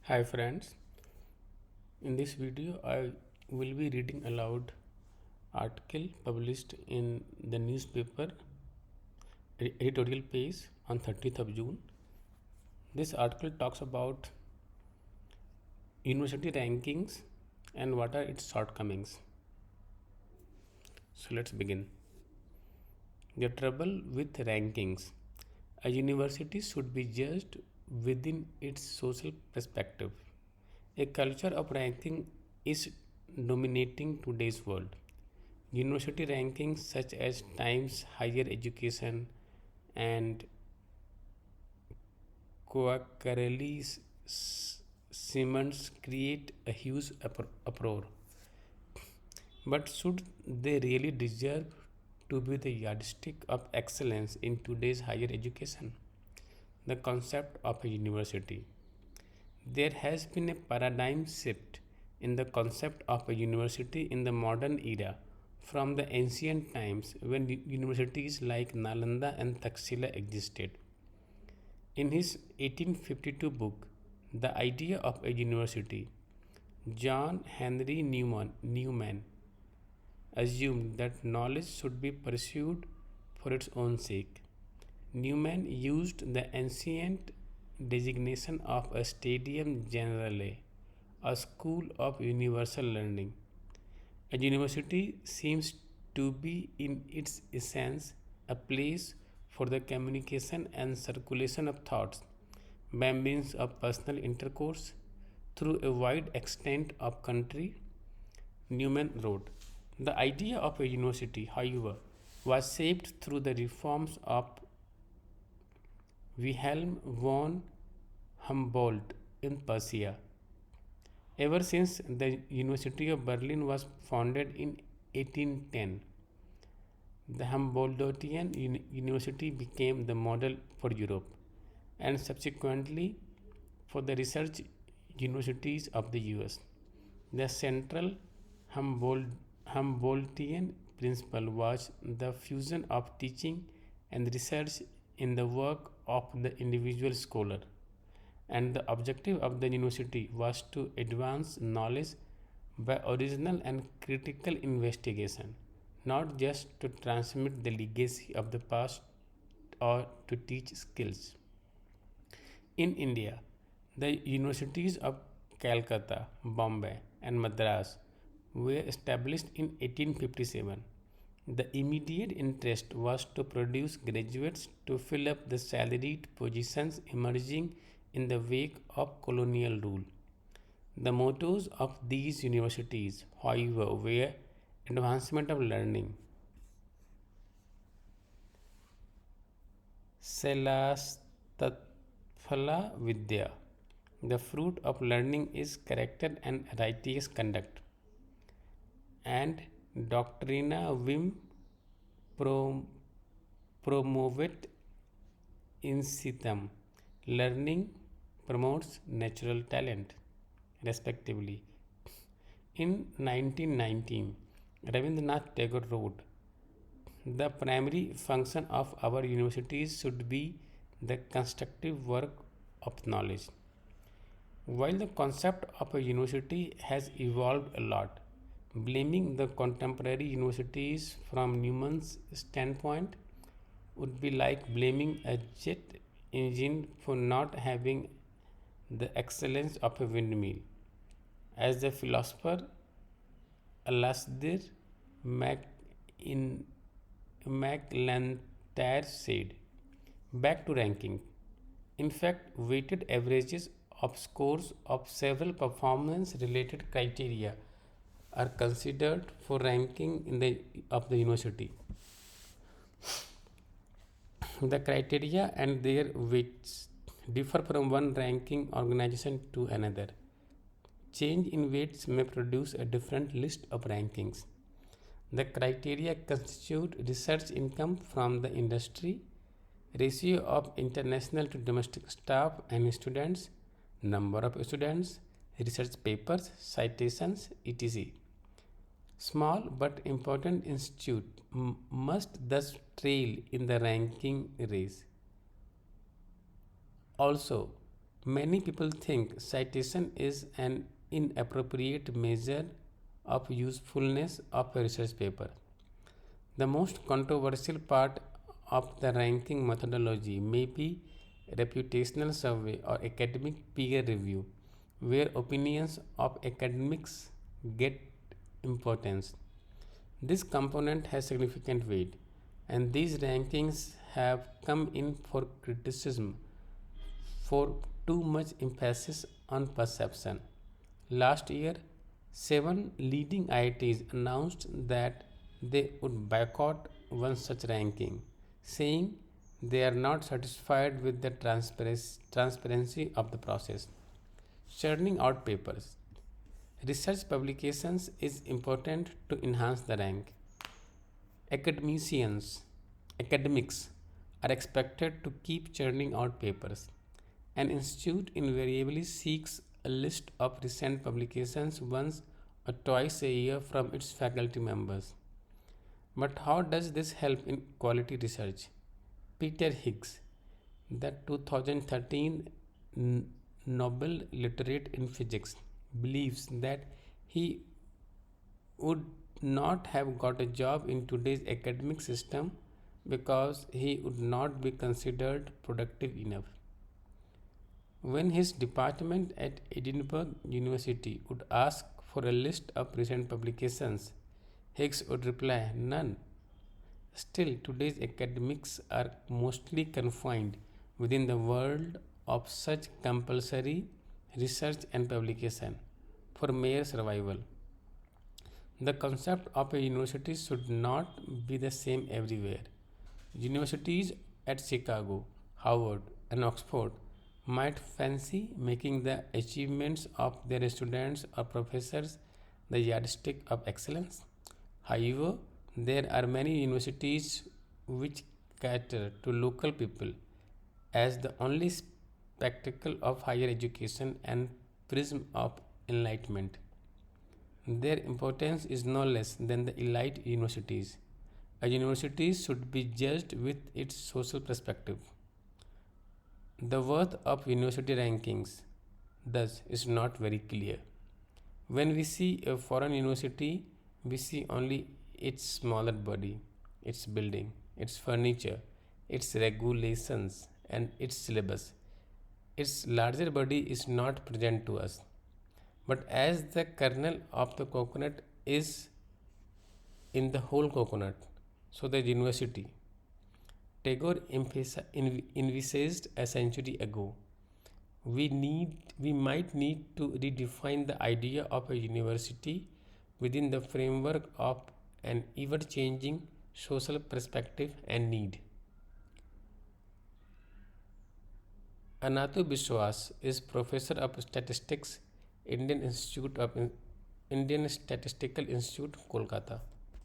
Hi friends, in this video I will be reading aloud article published in the newspaper editorial page on 30th of June. This article talks about university rankings and what are its shortcomings. So let's begin. The trouble with rankings. A university should be judged within its social perspective. A culture of ranking is dominating today's world. University rankings such as Times Higher Education and Quacquarelli Simmons create a huge uproar. But should they really deserve to be the yardstick of excellence in today's higher education? The concept of a university. There has been a paradigm shift in the concept of a university in the modern era from the ancient times when universities like Nalanda and Taxila existed. In his 1852 book, The Idea of a University, John Henry Newman assumed that knowledge should be pursued for its own sake. Newman used the ancient designation of a stadium generale, a school of universal learning. A university seems to be, in its essence, a place for the communication and circulation of thoughts by means of personal intercourse through a wide extent of country. Newman wrote, the idea of a university, however, was shaped through the reforms of Wilhelm von Humboldt in Prussia. Ever since the University of Berlin was founded in 1810, the Humboldtian University became the model for Europe and subsequently for the research universities of the US. The central Humboldtian principle was the fusion of teaching and research in the work of the individual scholar, and the objective of the university was to advance knowledge by original and critical investigation, not just to transmit the legacy of the past or to teach skills. In India, the universities of Calcutta, Bombay, and Madras were established in 1857. The immediate interest was to produce graduates to fill up the salaried positions emerging in the wake of colonial rule. The mottos of these universities, however, were advancement of learning, Selastatphala Vidya. The fruit of learning is character and righteous conduct, and Doctrina Vim prom- promovet incitam. Learning promotes natural talent, respectively. In 1919, Rabindranath Tagore wrote, the primary function of our universities should be the constructive work of knowledge. While the concept of a university has evolved a lot, blaming the contemporary universities from Newman's standpoint would be like blaming a jet engine for not having the excellence of a windmill. As the philosopher Alasdair in McLantyre said, back to ranking. In fact, weighted averages of scores of several performance related criteria are considered for ranking of the university. The criteria and their weights differ from one ranking organization to another. Change in weights may produce a different list of rankings. The criteria constitute research income from the industry, ratio of international to domestic staff and students, number of students, research papers, citations, etc. Small but important institute must thus trail in the ranking race. Also, Many people think citation is an inappropriate measure of usefulness of a research paper. The most controversial part of the ranking methodology may be reputational survey or academic peer review, where opinions of academics get importance. This component has significant weight, and these rankings have come in for criticism for too much emphasis on perception. Last year, seven leading IITs announced that they would boycott one such ranking, saying they are not satisfied with the transparency of the process. Churning out papers. Research publications is important to enhance the rank. Academicians, academics are expected to keep churning out papers. An institute invariably seeks a list of recent publications once or twice a year from its faculty members. But how does this help in quality research? Peter Higgs, the 2013 Nobel laureate in physics, believes that he would not have got a job in today's academic system because he would not be considered productive enough. When his department at Edinburgh University would ask for a list of recent publications, Higgs would reply, none. Still, today's academics are mostly confined within the world of such compulsory research and publication for mere survival. The concept of a university should not be the same everywhere. Universities at Chicago, Harvard, and Oxford might fancy making the achievements of their students or professors the yardstick of excellence. However, there are many universities which cater to local people as the only spectacle of higher education and prism of enlightenment. Their importance is no less than the elite universities. A university should be judged with its social perspective. The worth of university rankings, thus, is not very clear. When we see a foreign university, we see only its smaller body, its building, its furniture, its regulations, and its syllabus. Its larger body is not present to us. But as the kernel of the coconut is in the whole coconut, so the university. Tagore envisaged a century ago. We might need to redefine the idea of a university within the framework of an ever-changing social perspective and need. Anatu Biswas is professor of statistics, Indian Statistical Institute, Kolkata.